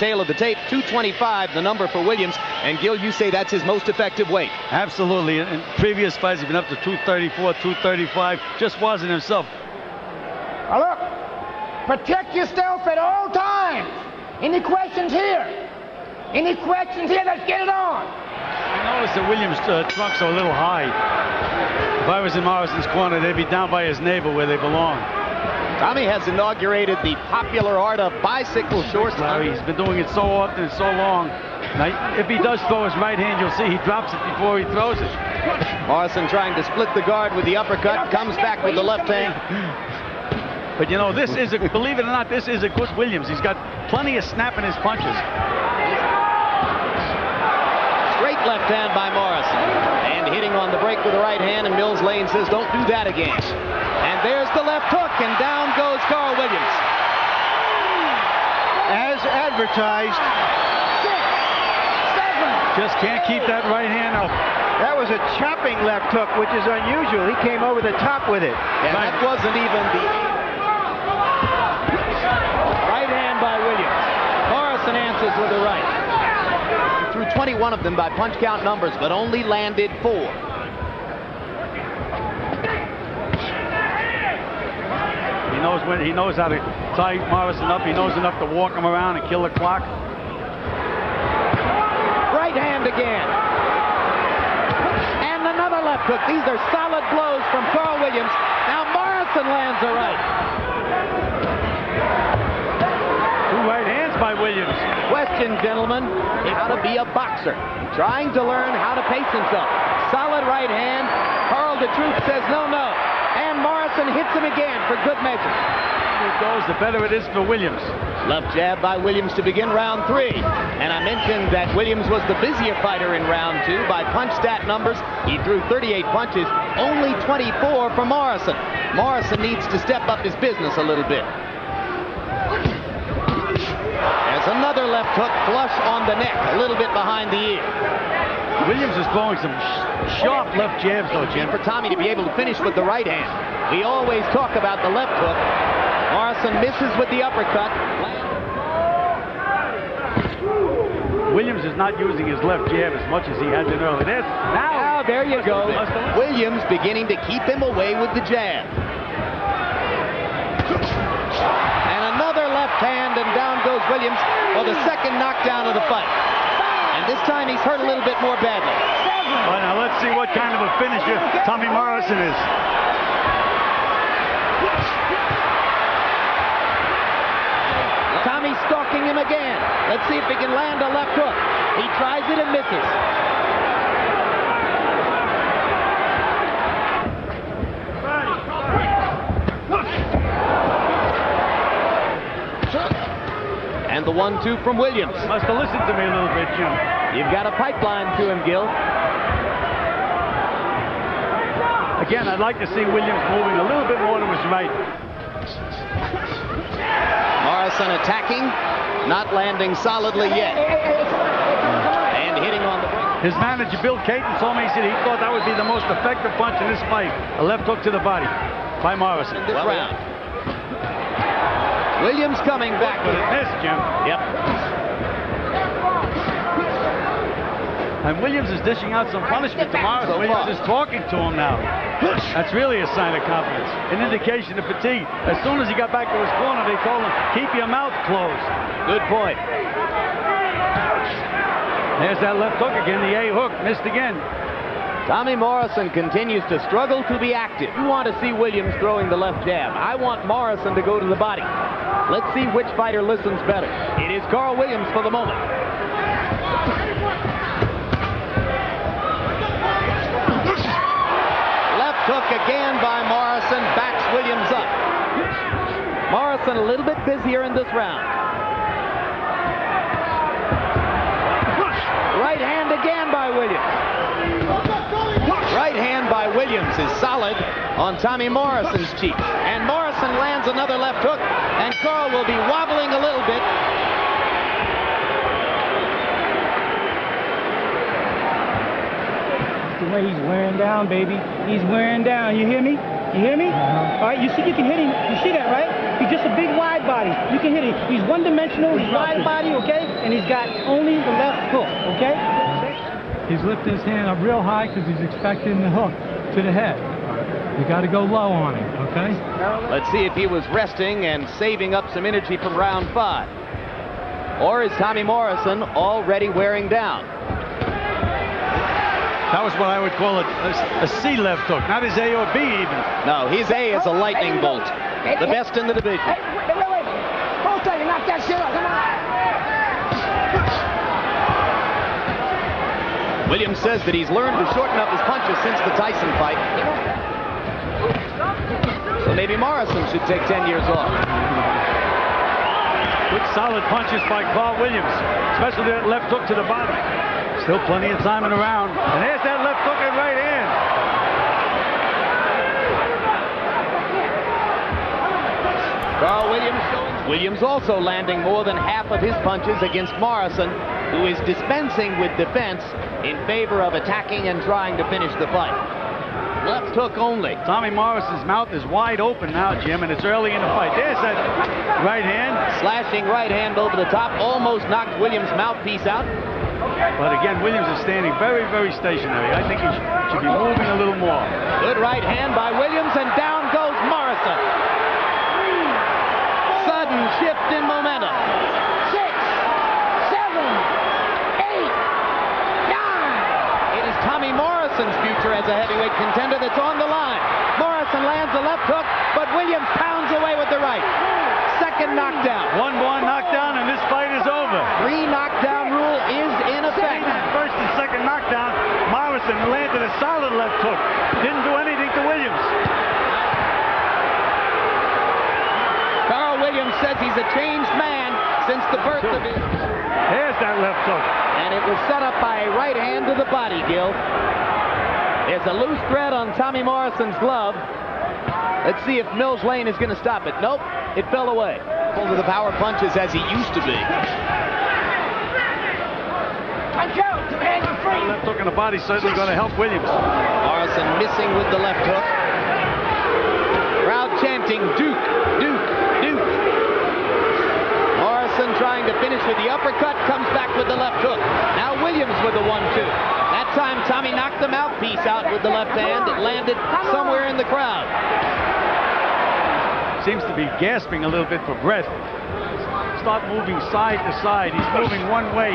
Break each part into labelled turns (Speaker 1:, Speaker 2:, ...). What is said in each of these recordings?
Speaker 1: tail of the tape. 225, the number for Williams. And Gil, you say that's his most effective weight.
Speaker 2: Absolutely. In previous fights, he's been up to 234, 235. Just wasn't himself.
Speaker 3: Now look, protect yourself at all times. Any questions here? Any questions here? Let's get it on.
Speaker 2: I noticed that Williams' trunks are a little high. If I was in Morrison's corner, they'd be down by his navel where they belong.
Speaker 1: Tommy has inaugurated the popular art of bicycle shorts.
Speaker 2: Larry, he's been doing it so often and so long. Now, if he does throw his right hand, you'll see he drops it before he throws it.
Speaker 1: Morrison trying to split the guard with the uppercut, comes back with the left hand.
Speaker 2: But you know, this is believe it or not, this is a good Williams. He's got plenty of snap in his punches.
Speaker 1: Straight left hand by Morrison. And hitting on the break with the right hand, and Mills Lane says, don't do that again. And there's the left hook, and down goes Carl Williams.
Speaker 4: As advertised.
Speaker 3: 6, 7.
Speaker 2: Just can't keep that right hand up.
Speaker 4: That was a chopping left hook, which is unusual. He came over the top with it.
Speaker 1: And that wasn't even the right hand by Williams. Morrison answers with the right. He threw 21 of them by punch count numbers, but only landed 4.
Speaker 2: He knows how to tie Morrison up. He knows enough to walk him around and kill the clock.
Speaker 1: Right hand again. And another left hook. These are solid blows from Carl Williams. Now Morrison lands a right.
Speaker 2: 2 right hands by Williams.
Speaker 1: Question, gentlemen, how to be a boxer. Trying to learn how to pace himself. Solid right hand. Carl DeTruth says no, no. And Morrison hits him again for good measure.
Speaker 2: It goes, the better it is for Williams.
Speaker 1: Left jab by Williams to begin round 3. And I mentioned that Williams was the busier fighter in round 2 by punch stat numbers. He threw 38 punches, only 24 for Morrison. Morrison needs to step up his business a little bit. There's another left hook flush on the neck, a little bit behind the ear.
Speaker 2: Williams is throwing some sharp left jabs, though, Jim.
Speaker 1: For Tommy to be able to finish with the right hand. We always talk about the left hook. Morrison misses with the uppercut.
Speaker 2: Williams is not using his left jab as much as he had been earlier.
Speaker 1: Now, there you go. Williams beginning to keep him away with the jab. And another left hand, and down goes Williams for the second knockdown of the fight. And this time he's hurt a little bit more badly.
Speaker 2: Well, now let's see what kind of a finisher Tommy Morrison is.
Speaker 1: Tommy's stalking him again. Let's see if he can land a left hook. He tries it and misses. And the 1-2 from Williams.
Speaker 2: Must have listened to me a little bit, Jim.
Speaker 1: You've got a pipeline to him, Gil.
Speaker 2: Again, I'd like to see Williams moving a little bit more to his right.
Speaker 1: Morrison attacking, not landing solidly yet. And hitting on the break.
Speaker 2: His manager, Bill Caton, told me, he said he thought that would be the most effective punch in this fight. A left hook to the body by Morrison.
Speaker 1: In this round. Williams coming back
Speaker 2: with it. This, Jim.
Speaker 1: Yep.
Speaker 2: And Williams is dishing out some punishment to Morrison. Williams is talking to him now. That's really a sign of confidence. An indication of fatigue. As soon as he got back to his corner, they told him, keep your mouth closed.
Speaker 1: Good point.
Speaker 2: There's that left hook again. The A hook missed again.
Speaker 1: Tommy Morrison continues to struggle to be active. You want to see Williams throwing the left jab. I want Morrison to go to the body. Let's see which fighter listens better. It is Carl Williams for the moment. Left hook again by Morrison. Backs Williams up. Morrison a little bit busier in this round. Right hand again by Williams. Right hand by Williams is solid on Tommy Morrison's cheek. And Morrison lands another left hook, and Carl will be wobbling a little bit.
Speaker 5: The way he's wearing down, baby. He's wearing down. You hear me? You hear me? All right, you see you can hit him. You see that, right? He's just a big wide body. You can hit him. He's one-dimensional. He's wide body, okay? and he's got only the left hook, okay?
Speaker 6: He's lifting his hand up real high because he's expecting the hook to the head. You got to go low on him, okay?
Speaker 1: Let's see if he was resting and saving up some energy from round 5. Or is Tommy Morrison already wearing down?
Speaker 2: That was what I would call a C left hook, not his A or B even.
Speaker 1: No, his A is a lightning bolt. The best in the division.
Speaker 3: Wait. Hold tight, you knock that shit out. Come on.
Speaker 1: Williams says that he's learned to shorten up his punches since the Tyson fight. So maybe Morrison should take 10 years off.
Speaker 2: Good solid punches by Carl Williams, especially that left hook to the body. Still plenty of time in the round. And there's that left hook and right hand.
Speaker 1: Carl Williams showing. Williams also landing more than half of his punches against Morrison, who is dispensing with defense in favor of attacking and trying to finish the fight. Left hook only.
Speaker 2: Tommy Morrison's mouth is wide open now, Jim, and it's early in the fight. There's that right hand.
Speaker 1: Slashing right hand over the top, almost knocked Williams' mouthpiece out.
Speaker 2: But again, Williams is standing very, very stationary. I think he should be moving a little more.
Speaker 1: Good right hand by Williams, and down goes Morrison. Sudden shift in momentum.
Speaker 3: 6, 7, 8, 9.
Speaker 1: It is Tommy Morrison's future as a heavyweight contender that's on the line. Morrison lands a left hook, but Williams pounds away with the right. Second knockdown.
Speaker 2: One more knockdown, and this fight is over.
Speaker 1: 3 knockdown rule is in effect.
Speaker 2: First and second knockdown, Morrison landed a solid left hook. Didn't do anything to Williams.
Speaker 1: Carl Williams says he's a changed man since the birth of his...
Speaker 2: There's that left hook.
Speaker 1: And it was set up by a right hand to the body, Gil. There's a loose thread on Tommy Morrison's glove. Let's see if Mills Lane is going to stop it. Nope, it fell away. Full of the power punches as he used to be.
Speaker 3: Punch out. 2 hands are free.
Speaker 2: Left hook in the body certainly going to help Williams.
Speaker 1: Morrison missing with the left hook. Crowd chanting, Duke, Duke, Duke. Morrison trying to finish with the uppercut, comes back with the left hook. Now Williams with the 1-2. That time Tommy knocked the mouthpiece out with the left hand. It landed somewhere in the crowd.
Speaker 2: Seems to be gasping a little bit for breath. Start moving side to side. He's moving one way.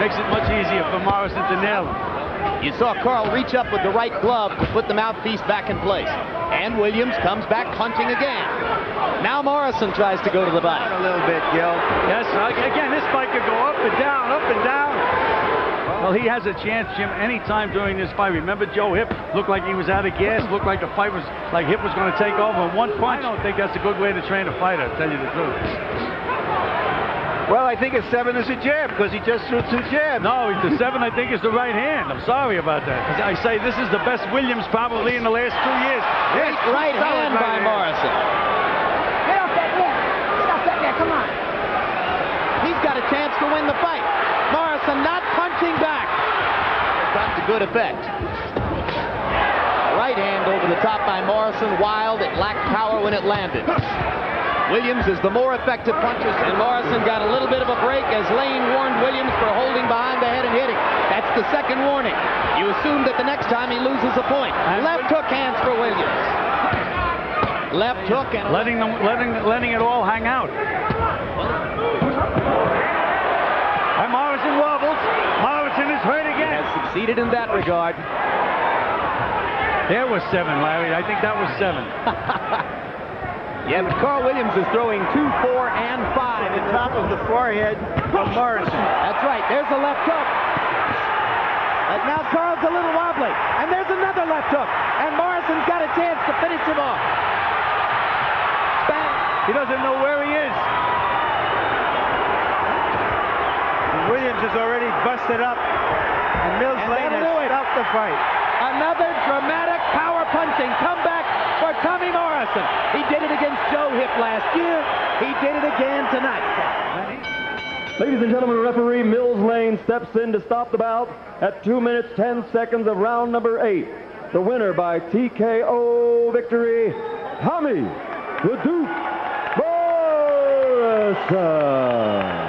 Speaker 2: Makes it much easier for Morrison to nail him.
Speaker 1: You saw Carl reach up with the right glove to put the mouthpiece back in place. And Williams comes back punching again. Now Morrison tries to go to the body.
Speaker 4: A little bit, Gil.
Speaker 2: Yes, again, this fight could go up and down, up and down. Well, he has a chance, Jim, anytime during this fight. Remember, Joe Hip looked like he was out of gas, looked like the fight was like Hip was going to take over in one punch. I don't think that's a good way to train a fighter, to tell you the truth.
Speaker 4: Well, I think a 7 is a jab because he just threw 2 jabs.
Speaker 2: No, the 7 I think is the right hand. I'm sorry about that. I say this is the best Williams probably in the last 2 years.
Speaker 1: Great right hand by Morrison.
Speaker 3: Get off that net. Get off that net. Come on.
Speaker 1: He's got a chance to win the fight. Morrison not punching back. Got to good effect. Right hand over the top by Morrison. Wild. It lacked power when it landed. Williams is the more effective puncher, and Morrison got a little bit of a break as Lane warned Williams for holding behind the head and hitting. That's the second warning. You assume that the next time he loses a point. Left hook hands for Williams. Left hook and
Speaker 2: letting it all hang out. And Morrison wobbles. Morrison is hurt again.
Speaker 1: Has succeeded in that regard.
Speaker 2: There was 7, Larry. I think that was 7.
Speaker 1: Yeah, but Carl Williams is throwing 2, 4, and 5
Speaker 4: The top of the forehead of Morrison.
Speaker 1: That's right. There's a left hook. And now Carl's a little wobbly. And there's another left hook. And Morrison's got a chance to finish him off. Bang.
Speaker 2: He doesn't know where he is.
Speaker 4: Williams is already busted up. And Mills Lane has stopped the fight.
Speaker 1: Another dramatic power punching comeback for Tommy Morrison. He did it against Joe Hip last year. He did it again tonight.
Speaker 7: Ladies and gentlemen, referee Mills Lane steps in to stop the bout at 2 minutes, 10 seconds of round number 8. The winner by TKO victory, Tommy the Duke Morrison.